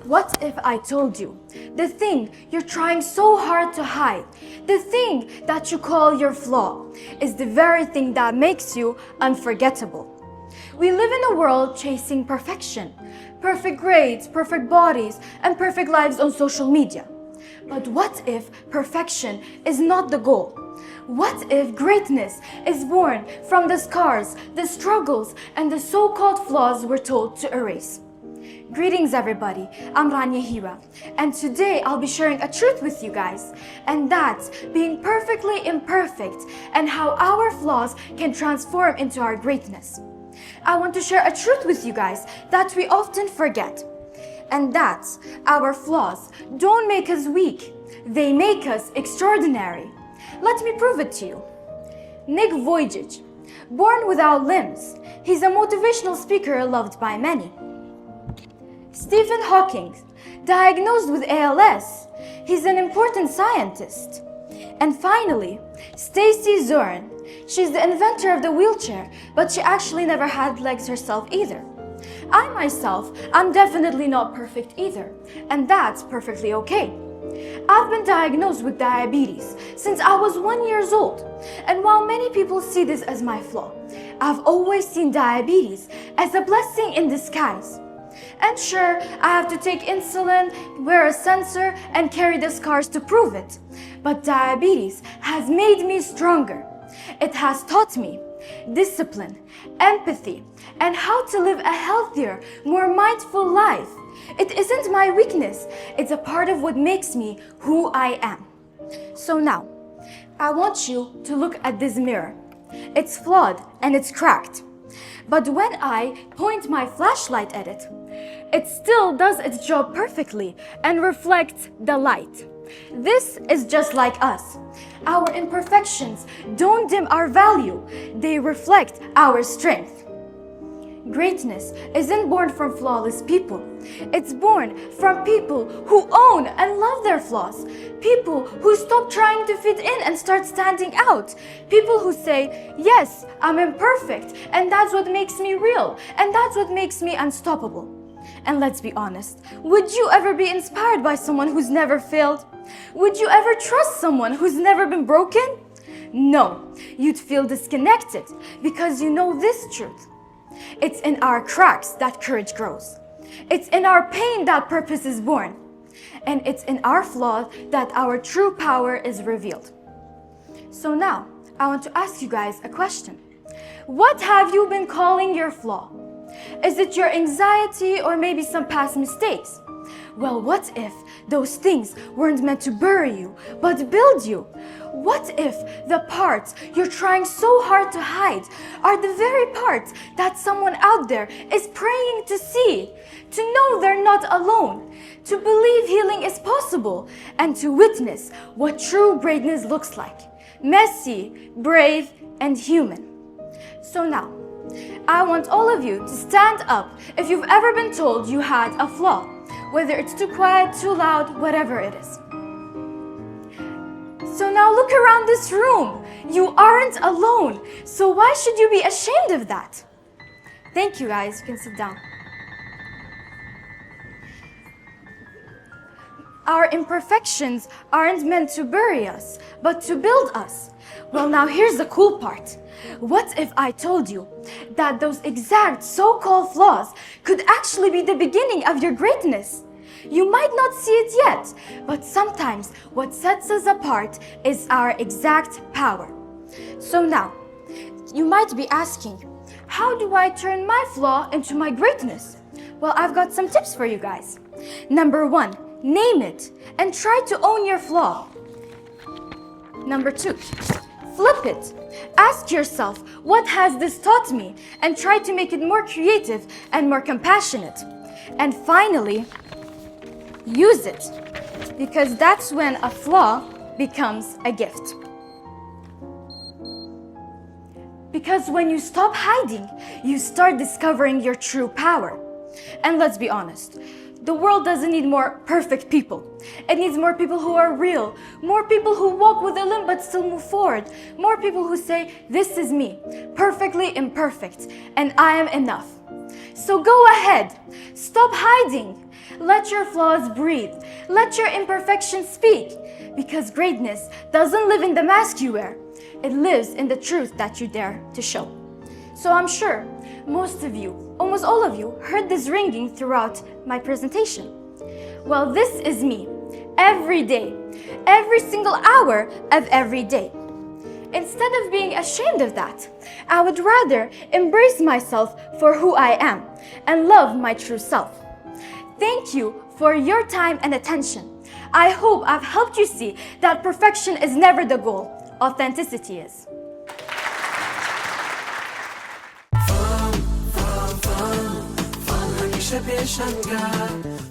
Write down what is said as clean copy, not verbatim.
What if I told you the thing you're trying so hard to hide, the thing that you call your flaw, is the very thing that makes you unforgettable? We live in a world chasing perfection, perfect grades, perfect bodies, and perfect lives on social media. But what if perfection is not the goal? What if greatness is born from the scars, the struggles, and the so-called flaws we're told to erase? Greetings everybody, I'm ڕانیە, and today I'll be sharing a truth with you guys, and that's being perfectly imperfect and how our flaws can transform into our greatness. I want to share a truth with you guys that we often forget, and that's our flaws don't make us weak, they make us extraordinary. Let me prove it to you. 𝒂𝒔, born without limbs, he's a motivational speaker loved by many. Stephen Hawking, diagnosed with ALS, he's an important scientist. And finally, Stacy Zorn, she's the inventor of the wheelchair, but she actually never had legs herself either. I myself, I'm definitely not perfect either, and that's perfectly okay. I've been diagnosed with diabetes since I was 1 year old, and while many people see this as my flaw, I've always seen diabetes as a blessing in disguise. And sure, I have to take insulin, wear a sensor, and carry the scars to prove it. But diabetes has made me stronger. It has taught me discipline, empathy, and how to live a healthier, more mindful life. It isn't my weakness, it's a part of what makes me who I am. So now, I want you to look at this mirror. It's flawed and it's cracked. But when I point my flashlight at it, it still does its job perfectly and reflects the light. This is just like us. Our imperfections don't dim our value, they reflect our strength. Greatness isn't born from flawless people. It's born from people who own and love their flaws. People who stop trying to fit in and start standing out. People who say, yes, I'm imperfect, and that's what makes me real, and that's what makes me unstoppable. And let's be honest, would you ever be inspired by someone who's never failed? Would you ever trust someone who's never been broken? No, you'd feel disconnected because you know this truth. It's in our cracks that courage grows. It's in our pain that purpose is born. And it's in our flaws that our true power is revealed. So now, I want to ask you guys a question. What have you been calling your flaw? Is it your anxiety or maybe some past mistakes? Well, what if those things weren't meant to bury you, but build you? What if the parts you're trying so hard to hide are the very parts that someone out there is praying to see, to know they're not alone, to believe healing is possible, and to witness what true greatness looks like, messy, brave, and human. So now, I want all of you to stand up if you've ever been told you had a flaw, whether it's too quiet, too loud, whatever it is. So now look around this room. You aren't alone. So why should you be ashamed of that? Thank you guys, you can sit down. Our imperfections aren't meant to bury us, but to build us. Well, now here's the cool part. What if I told you that those exact so-called flaws could actually be the beginning of your greatness? You might not see it yet, but sometimes what sets us apart is our exact power. So now, you might be asking, how do I turn my flaw into my greatness? Well, I've got some tips for you guys. Number 1, name it and try to own your flaw. Number 2, flip it. Ask yourself, what has this taught me? And try to make it more creative and more compassionate. And finally, use it, because that's when a flaw becomes a gift. Because when you stop hiding, you start discovering your true power. And let's be honest, the world doesn't need more perfect people. It needs more people who are real, more people who walk with a limp but still move forward, more people who say, this is me, perfectly imperfect, and I am enough. So go ahead, stop hiding, Let your flaws breathe. Let your imperfections speak. Because greatness doesn't live in the mask you wear. It lives in the truth that you dare to show. So I'm sure most of you, almost all of you, heard this ringing throughout my presentation. Well, this is me, every day, every single hour of every day. Instead of being ashamed of that, I would rather embrace myself for who I am and love my true self. Thank you for your time and attention. I hope I've helped you see that perfection is never the goal. Authenticity is. فام همیشه پیشنگرد